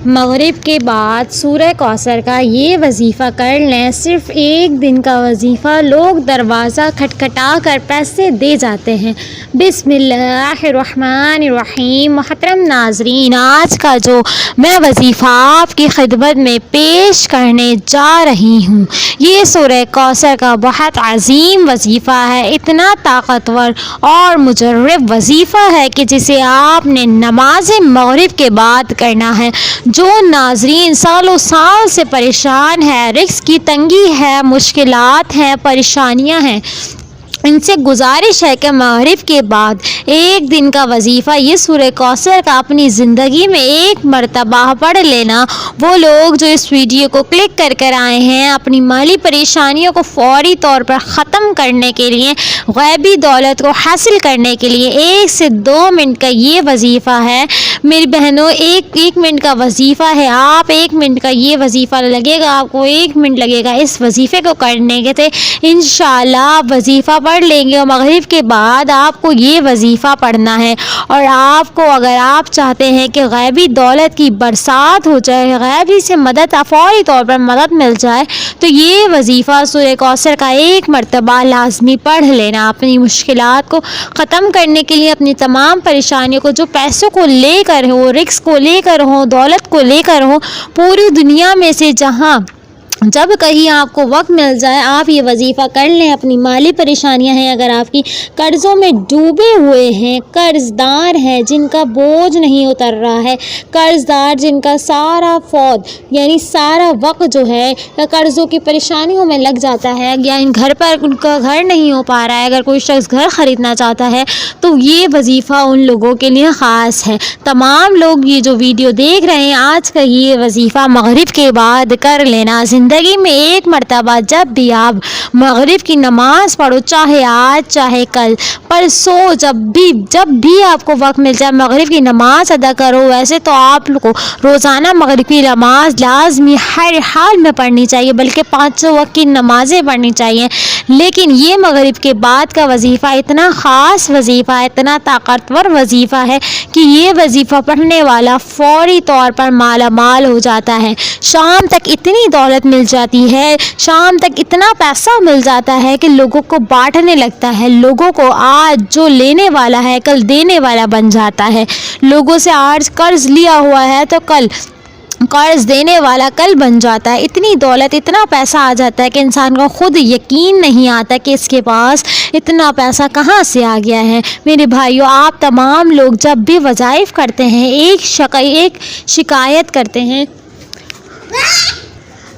مغرب کے بعد سورہ کوثر کا یہ وظیفہ کر لیں، صرف ایک دن کا وظیفہ، لوگ دروازہ کھٹکھٹا کر پیسے دے جاتے ہیں۔ بسم اللہ الرحمن الرحیم۔ محترم ناظرین، آج کا جو میں وظیفہ آپ کی خدمت میں پیش کرنے جا رہی ہوں، یہ سورہ کوثر کا بہت عظیم وظیفہ ہے، اتنا طاقتور اور مجرب وظیفہ ہے کہ جسے آپ نے نماز مغرب کے بعد کرنا ہے۔ جو ناظرین سالوں سال سے پریشان ہے، رزق کی تنگی ہے، مشکلات ہیں، پریشانیاں ہیں، ان سے گزارش ہے کہ مغرب کے بعد ایک دن کا وظیفہ یہ سورہ کوثر کا اپنی زندگی میں ایک مرتبہ پڑھ لینا۔ وہ لوگ جو اس ویڈیو کو کلک کر کر آئے ہیں اپنی مالی پریشانیوں کو فوری طور پر ختم کرنے کے لیے، غیبی دولت کو حاصل کرنے کے لیے 1 سے 2 منٹ کا یہ وظیفہ ہے۔ میری بہنوں، ایک منٹ کا وظیفہ ہے، آپ 1 منٹ کا یہ وظیفہ لگے گا، آپ کو 1 منٹ لگے گا اس وظیفے کو کرنے کے تھے۔ انشاءاللہ آپ وظیفہ پڑھ لیں گے اور مغرب کے بعد آپ کو یہ وظیفہ پڑھنا ہے۔ اور آپ کو اگر آپ چاہتے ہیں کہ غیبی دولت کی برسات ہو جائے، غیبی سے مدد فوری طور پر مدد مل جائے، تو یہ وظیفہ سورہ کوثر کا 1 مرتبہ لازمی پڑھ لینا۔ اپنی مشکلات کو ختم کرنے کے لیے، اپنی تمام پریشانیوں کو جو پیسوں کو لے کر ہو، رزق کو لے کر ہو، دولت کو لے کر ہو، پوری دنیا میں سے جہاں جب کہیں آپ کو وقت مل جائے آپ یہ وظیفہ کر لیں۔ اپنی مالی پریشانیاں ہیں، اگر آپ کی قرضوں میں ڈوبے ہوئے ہیں، قرض دار ہیں جن کا بوجھ نہیں اتر رہا ہے، قرض دار جن کا سارا فوت یعنی سارا وقت جو ہے قرضوں کی پریشانیوں میں لگ جاتا ہے، یا گھر پر ان کا گھر نہیں ہو پا رہا ہے، اگر کوئی شخص گھر خریدنا چاہتا ہے تو یہ وظیفہ ان لوگوں کے لیے خاص ہے۔ تمام لوگ یہ جو ویڈیو دیکھ رہے ہیں، آج کا یہ وظیفہ مغرب کے بعد کر لینا۔ زندگی میں 1 مرتبہ جب بھی آپ مغرب کی نماز پڑھو، چاہے آج چاہے کل پرسوں، جب بھی آپ کو وقت مل جائے مغرب کی نماز ادا کرو۔ ویسے تو آپ کو روزانہ مغرب کی نماز لازمی ہر حال میں پڑھنی چاہیے، بلکہ 5 وقت کی نمازیں پڑھنی چاہیے، لیکن یہ مغرب کے بعد کا وظیفہ اتنا خاص وظیفہ ہے، اتنا طاقتور وظیفہ ہے کہ یہ وظیفہ پڑھنے والا فوری طور پر مالا مال ہو جاتا ہے۔ شام تک اتنی دولت مل جاتی ہے، شام تک اتنا پیسہ مل جاتا ہے کہ لوگوں کو بانٹنے لگتا ہے، لوگوں کو آج جو لینے والا ہے کل دینے والا بن جاتا ہے، لوگوں سے آج قرض لیا ہوا ہے تو کل قرض دینے والا کل بن جاتا ہے۔ اتنی دولت، اتنا پیسہ آ جاتا ہے کہ انسان کو خود یقین نہیں آتا کہ اس کے پاس اتنا پیسہ کہاں سے آ گیا ہے۔ میرے بھائیوں، آپ تمام لوگ جب بھی وظائف کرتے ہیں ایک شکایت کرتے ہیں۔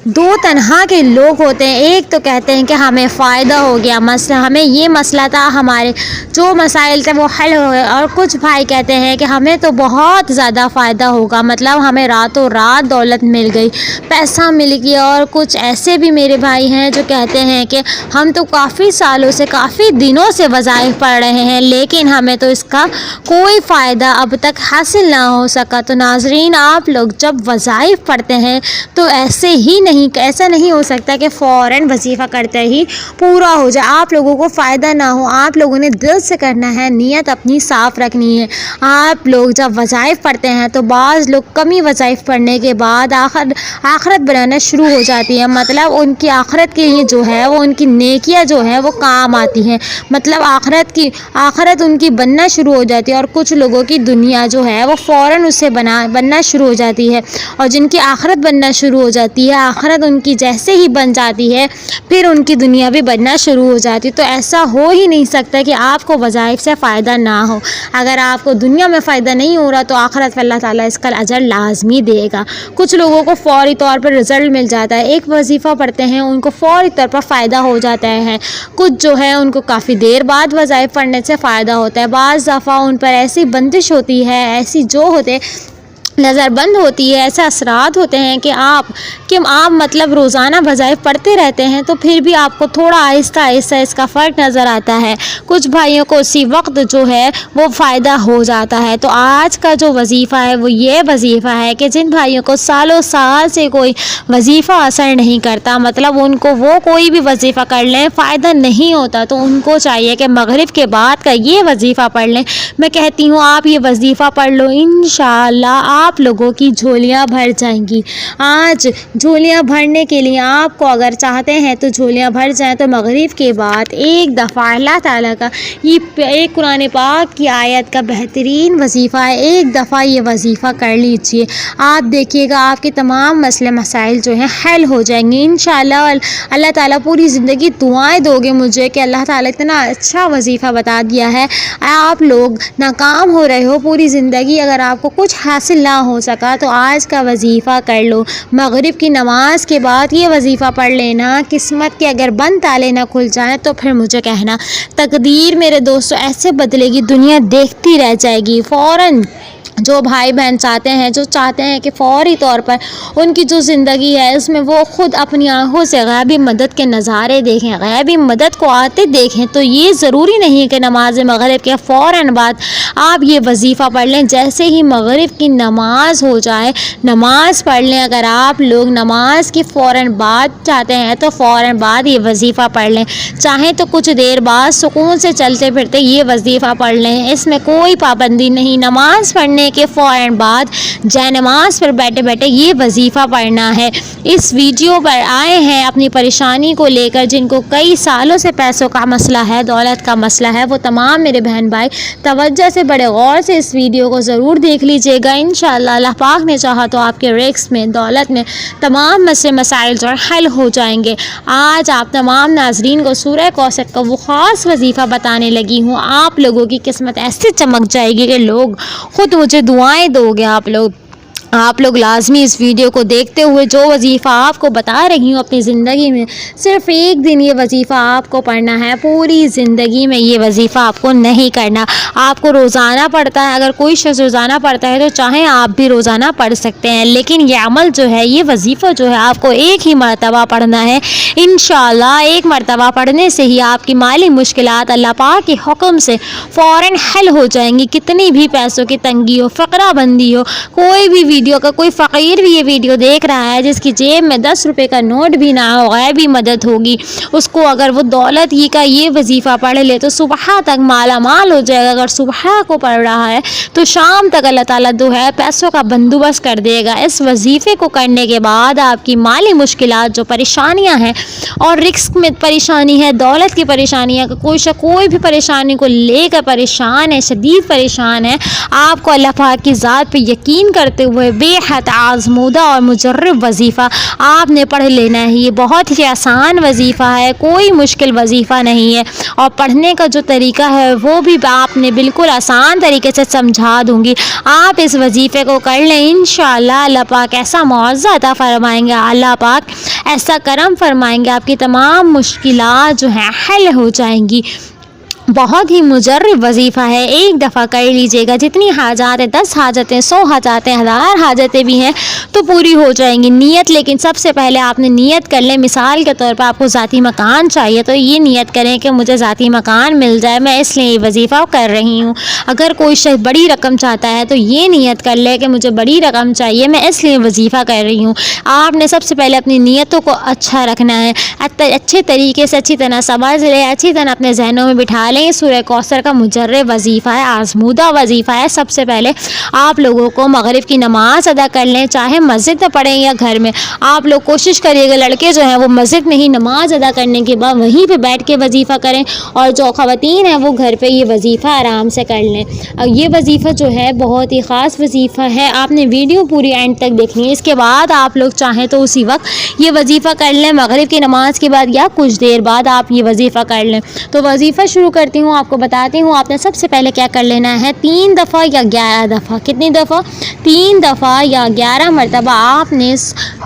2 طرح کے لوگ ہوتے ہیں، ایک تو کہتے ہیں کہ ہمیں فائدہ ہو گیا، ہمیں یہ مسئلہ تھا، ہمارے جو مسائل تھے وہ حل ہو گئے، اور کچھ بھائی کہتے ہیں کہ ہمیں تو بہت زیادہ فائدہ ہوگا، مطلب ہمیں راتوں رات دولت مل گئی، پیسہ مل گیا۔ اور کچھ ایسے بھی میرے بھائی ہیں جو کہتے ہیں کہ ہم تو کافی سالوں سے، کافی دنوں سے وظائف پڑھ رہے ہیں لیکن ہمیں تو اس کا کوئی فائدہ اب تک حاصل نہ ہو سکا۔ تو ناظرین، آپ لوگ جب وظائف پڑھتے ہیں تو ایسا نہیں ہو سکتا کہ فوراً وظیفہ کرتے ہی پورا ہو جائے، آپ لوگوں کو فائدہ نہ ہو۔ آپ لوگوں نے دل سے کرنا ہے، نیت اپنی صاف رکھنی ہے۔ آپ لوگ جب وظائف پڑھتے ہیں تو بعض لوگ کمی وظائف پڑھنے کے بعد آخرت بنانا شروع ہو جاتی ہے، مطلب ان کی آخرت کے لیے جو ہے وہ ان کی نیکیاں جو ہیں وہ کام آتی ہیں، مطلب آخرت ان کی بننا شروع ہو جاتی ہے۔ اور کچھ لوگوں کی دنیا جو ہے وہ فوراً اس سے بننا شروع ہو جاتی ہے، اور جن کی آخرت بننا شروع ہو جاتی ہے، آخرت ان کی جیسے ہی بن جاتی ہے پھر ان کی دنیا بھی بننا شروع ہو جاتی ہے۔ تو ایسا ہو ہی نہیں سکتا کہ آپ کو وظائف سے فائدہ نہ ہو۔ اگر آپ کو دنیا میں فائدہ نہیں ہو رہا تو آخرت میں اللہ تعالیٰ اس کا اجر لازمی دے گا۔ کچھ لوگوں کو فوری طور پر رزلٹ مل جاتا ہے، ایک وظیفہ پڑھتے ہیں ان کو فوری طور پر فائدہ ہو جاتا ہے، کچھ جو ہے ان کو کافی دیر بعد وظائف پڑھنے سے فائدہ ہوتا ہے۔ بعض دفعہ ان پر ایسی بندش ہوتی ہے، ایسی جو ہوتے نظر بند ہوتی ہے، ایسے اثرات ہوتے ہیں کہ آپ مطلب روزانہ وظائف پڑھتے رہتے ہیں تو پھر بھی آپ کو تھوڑا آہستہ آہستہ اس کا فرق نظر آتا ہے۔ کچھ بھائیوں کو اسی وقت جو ہے وہ فائدہ ہو جاتا ہے۔ تو آج کا جو وظیفہ ہے وہ یہ وظیفہ ہے کہ جن بھائیوں کو سالوں سال سے کوئی وظیفہ اثر نہیں کرتا، مطلب ان کو وہ کوئی بھی وظیفہ کر لیں فائدہ نہیں ہوتا، تو ان کو چاہیے کہ مغرب کے بعد کا یہ وظیفہ پڑھ لیں۔ میں کہتی ہوں آپ یہ وظیفہ پڑھ لو، انشاءاللہ آپ لوگوں کی جھولیاں بھر جائیں گی۔ آج جھولیاں بھرنے کے لیے آپ کو اگر چاہتے ہیں تو جھولیاں بھر جائیں تو مغرب کے بعد ایک دفعہ اللہ تعالیٰ کا یہ ایک قرآن پاک کی آیت کا بہترین وظیفہ ہے، ایک دفعہ یہ وظیفہ کر لیجئے۔ آپ دیکھیے گا آپ کے تمام مسئلے مسائل جو ہیں حل ہو جائیں گے انشاءاللہ۔ اللہ تعالیٰ پوری زندگی دعائیں دو گے مجھے کہ اللہ تعالیٰ اتنا اچھا وظیفہ بتا دیا ہے۔ آپ لوگ ناکام ہو رہے ہو پوری زندگی، اگر آپ کو کچھ حاصل نہ ہو سکا تو آج کا وظیفہ کر لو۔ مغرب کی نماز کے بعد یہ وظیفہ پڑھ لینا، قسمت کے اگر بند تالے نہ کھل جائیں تو پھر مجھے کہنا۔ تقدیر میرے دوستو ایسے بدلے گی، دنیا دیکھتی رہ جائے گی۔ فوراً جو بھائی بہن چاہتے ہیں، جو چاہتے ہیں کہ فوری طور پر ان کی جو زندگی ہے اس میں وہ خود اپنی آنکھوں سے غیبی مدد کے نظارے دیکھیں، غیبی مدد کو آتے دیکھیں، تو یہ ضروری نہیں کہ نماز مغرب کے فوراً بعد آپ یہ وظیفہ پڑھ لیں۔ جیسے ہی مغرب کی نماز ہو جائے نماز پڑھ لیں۔ اگر آپ لوگ نماز کی فوراً بعد چاہتے ہیں تو فوراً بعد یہ وظیفہ پڑھ لیں، چاہیں تو کچھ دیر بعد سکون سے چلتے پھرتے یہ وظیفہ پڑھ لیں، اس میں کوئی پابندی نہیں۔ نماز پڑھنے کے فوراً بعد جائے نماز پر بیٹھے بیٹھے یہ وظیفہ پڑھنا ہے۔ اس ویڈیو پر آئے ہیں اپنی پریشانی کو لے کر، جن کو کئی سالوں سے پیسوں کا مسئلہ ہے، دولت کا مسئلہ ہے، وہ تمام میرے بہن بھائی توجہ سے بڑے غور سے اس ویڈیو کو ضرور دیکھ لیجئے گا۔ انشاءاللہ اللہ پاک نے چاہا تو آپ کے رزق میں، دولت میں تمام مسئلے مسائل جو حل ہو جائیں گے۔ آج آپ تمام ناظرین کو سورہ کوثر کا وہ خاص وظیفہ بتانے لگی ہوں، آپ لوگوں کی قسمت ایسے چمک جائے گی کہ لوگ خود مجھے دعائیں دو گے۔ آپ لوگ لازمی اس ویڈیو کو دیکھتے ہوئے جو وظیفہ آپ کو بتا رہی ہوں اپنی زندگی میں صرف ایک دن یہ وظیفہ آپ کو پڑھنا ہے، پوری زندگی میں یہ وظیفہ آپ کو نہیں کرنا۔ آپ کو روزانہ پڑھتا ہے، اگر کوئی شخص روزانہ پڑھتا ہے تو چاہیں آپ بھی روزانہ پڑھ سکتے ہیں، لیکن یہ عمل جو ہے، یہ وظیفہ جو ہے آپ کو ایک ہی مرتبہ پڑھنا ہے۔ انشاءاللہ ایک مرتبہ پڑھنے سے ہی آپ کی مالی مشکلات اللہ پاک کے حکم سے فوراً حل ہو جائیں گی۔ کتنی بھی پیسوں کی تنگی ہو، فقرہ بندی ہو، کوئی بھی ویڈیو کا کوئی فقیر بھی یہ ویڈیو دیکھ رہا ہے جس کی جیب میں 10 روپے کا نوٹ بھی نہ ہو، غیبی مدد ہوگی اس کو۔ اگر وہ دولت ہی کا یہ وظیفہ پڑھ لے تو صبح تک مالا مال ہو جائے گا۔ اگر صبح کو پڑھ رہا ہے تو شام تک اللہ تعالیٰ جو ہے پیسوں کا بندوبست کر دے گا۔ اس وظیفے کو کرنے کے بعد آپ کی مالی مشکلات، جو پریشانیاں ہیں اور رزق میں پریشانی ہے، دولت کی پریشانی ہے، کوئی بھی پریشانی کو لے کر پریشان ہے، شدید پریشان ہے، آپ کو اللہ پاک کی ذات پہ یقین کرتے ہوئے بے حد آزمودہ اور مجرب وظیفہ آپ نے پڑھ لینا ہے۔ یہ بہت ہی آسان وظیفہ ہے، کوئی مشکل وظیفہ نہیں ہے، اور پڑھنے کا جو طریقہ ہے وہ بھی آپ نے بالکل آسان طریقے سے سمجھا دوں گی۔ آپ اس وظیفے کو کر لیں، انشاءاللہ اللہ پاک ایسا معاوضہ عطا فرمائیں گے، اللہ پاک ایسا کرم فرمائیں گے، آپ کی تمام مشکلات جو ہیں حل ہو جائیں گی۔ بہت ہی مجرب وظیفہ ہے، ایک دفعہ کر لیجئے گا۔ جتنی حاجات ہیں، 10 حاجتیں، 100 حاجتیں، 1000 حاجتیں بھی ہیں تو پوری ہو جائیں گی۔ نیت، لیکن سب سے پہلے آپ نے نیت کر لیں۔ مثال کے طور پر آپ کو ذاتی مکان چاہیے تو یہ نیت کریں کہ مجھے ذاتی مکان مل جائے، میں اس لیے یہ وظیفہ کر رہی ہوں۔ اگر کوئی شخص بڑی رقم چاہتا ہے تو یہ نیت کر لے کہ مجھے بڑی رقم چاہیے، میں اس لیے وظیفہ کر رہی ہوں۔ آپ نے سب سے پہلے اپنی نیتوں کو اچھا رکھنا ہے، اچھے طریقے سے اچھی طرح سمجھ لیں، اچھی طرح اپنے ذہنوں میں بٹھا لیں۔ سورہ کوثر کا مجرب وظیفہ ہے، آزمودہ وظیفہ ہے۔ سب سے پہلے آپ لوگوں کو مغرب کی نماز ادا کر لیں، چاہے مسجد میں پڑھیں یا گھر میں۔ آپ لوگ کوشش کریے گا لڑکے جو ہیں وہ مسجد میں ہی نماز ادا کرنے کے بعد وہیں پہ بیٹھ کے وظیفہ کریں، اور جو خواتین ہیں وہ گھر پہ یہ وظیفہ آرام سے کر لیں۔ اور یہ وظیفہ جو ہے بہت ہی خاص وظیفہ ہے، آپ نے ویڈیو پوری اینڈ تک دیکھنی ہے۔ اس کے بعد آپ لوگ چاہیں تو اسی وقت یہ وظیفہ کر لیں، مغرب کی نماز کے بعد یا کچھ دیر بعد آپ یہ وظیفہ کر لیں۔ تو وظیفہ شروع کرتی ہوں، آپ کو بتاتی ہوں آپ نے سب سے پہلے کیا کر لینا ہے۔ 3 دفعہ یا 11 دفعہ، کتنی دفعہ؟ 3 دفعہ یا 11 مرتبہ آپ نے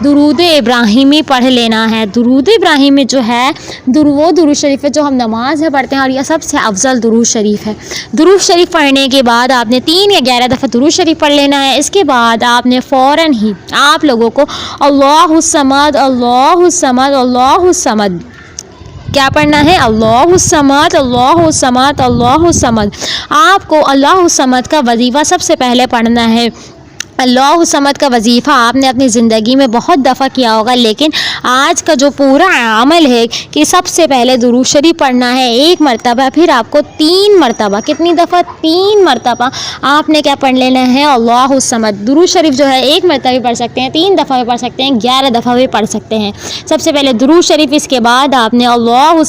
درود ابراہیمی پڑھ لینا ہے۔ درود ابراہیمی جو ہے وہ درود شریف ہے جو ہم نماز میں پڑھتے ہیں، اور یہ سب سے افضل درود شریف ہے۔ درود شریف پڑھنے کے بعد آپ نے 3 یا 11 دفعہ درود شریف پڑھ لینا ہے۔ اس کے بعد آپ نے فوراً ہی آپ لوگوں کو اللہ الصمد، اللہ الصمد، اللہ الصمد کیا پڑھنا ہے؟ اللہ الصمد، اللہ الصمد، اللہ الصمد۔ آپ کو اللہ الصمد کا وظیفہ سب سے پہلے پڑھنا ہے۔ اللہ سمد کا وظیفہ آپ نے اپنی زندگی میں بہت دفعہ کیا ہوگا، لیکن آج کا جو پورا عمل ہے کہ سب سے پہلے درود شریف پڑھنا ہے 1 مرتبہ، پھر آپ کو 3 مرتبہ، کتنی دفعہ؟ 3 مرتبہ آپ نے کیا پڑھ لینا ہے؟ اللہ سمد۔ درود شریف جو ہے 1 مرتبہ بھی پڑھ سکتے ہیں، 3 دفعہ بھی پڑھ سکتے ہیں، 11 دفعہ بھی پڑھ سکتے ہیں۔ سب سے پہلے درود شریف، اس کے بعد آپ نے اللہ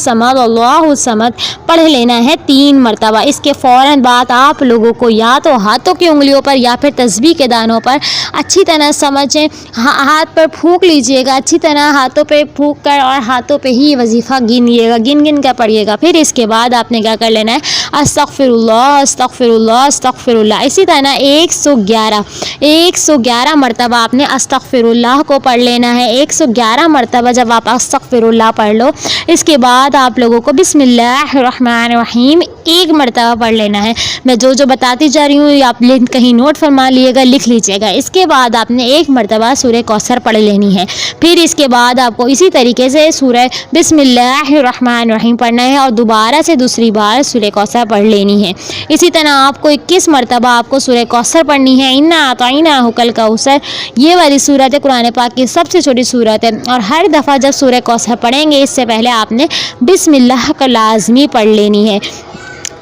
سمد پڑھ لینا ہے 3 مرتبہ۔ اس کے فوراً بعد آپ لوگوں کو یا تو ہاتھوں کی انگلیوں پر یا پھر تسبیح کے دانوں پر اچھی طرح سمجھیں، ہاتھ پر پھونک لیجئے گا، اچھی طرح ہاتھوں پہ پھونک کر اور ہاتھوں پہ ہی وظیفہ گنیے گا، گن کر پڑھیے گا۔ پھر اس کے بعد آپ نے کیا کر لینا ہے؟ استغفر اللہ استغفر اللہ استغفر اللہ، اسی طرح 111 مرتبہ آپ نے استغفر اللہ کو پڑھ لینا ہے۔ 111 مرتبہ جب آپ استغفر اللہ پڑھ لو، اس کے بعد آپ لوگوں کو بسم اللہ الرحمن الرحیم 1 مرتبہ پڑھ لینا ہے۔ میں جو بتاتی جا رہی ہوں آپ کہیں نوٹ فرما لیے گا، لکھ لیجیے گا۔ اس کے بعد آپ نے 1 مرتبہ سورہ کوثر پڑھ لینی ہے۔ پھر اس کے بعد آپ کو اسی طریقے سے سورہ بسم اللہ الرحمن الرحیم پڑھنا ہے اور دوبارہ سے دوسری بار سورہ کوثر پڑھ لینی ہے۔ اسی طرح آپ کو 21 مرتبہ آپ کو سورہ کوثر پڑھنی ہے۔ انا اعطیناہ الکوثر، یہ والی سورت ہے قرآن پاک کی سب سے چھوٹی سورت ہے، اور ہر دفعہ جب سورہ کوثر پڑھیں گے اس سے پہلے آپ نے بسم اللہ کا لازمی پڑھ لینی ہے۔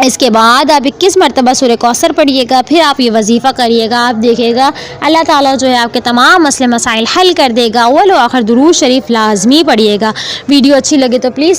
اس کے بعد آپ 21 مرتبہ سورہ کوثر پڑھیے گا، پھر آپ یہ وظیفہ کریے گا، آپ دیکھیے گا اللہ تعالیٰ جو ہے آپ کے تمام مسئلے مسائل حل کر دے گا۔ اول و آخر درود شریف لازمی پڑھیے گا۔ ویڈیو اچھی لگے تو پلیز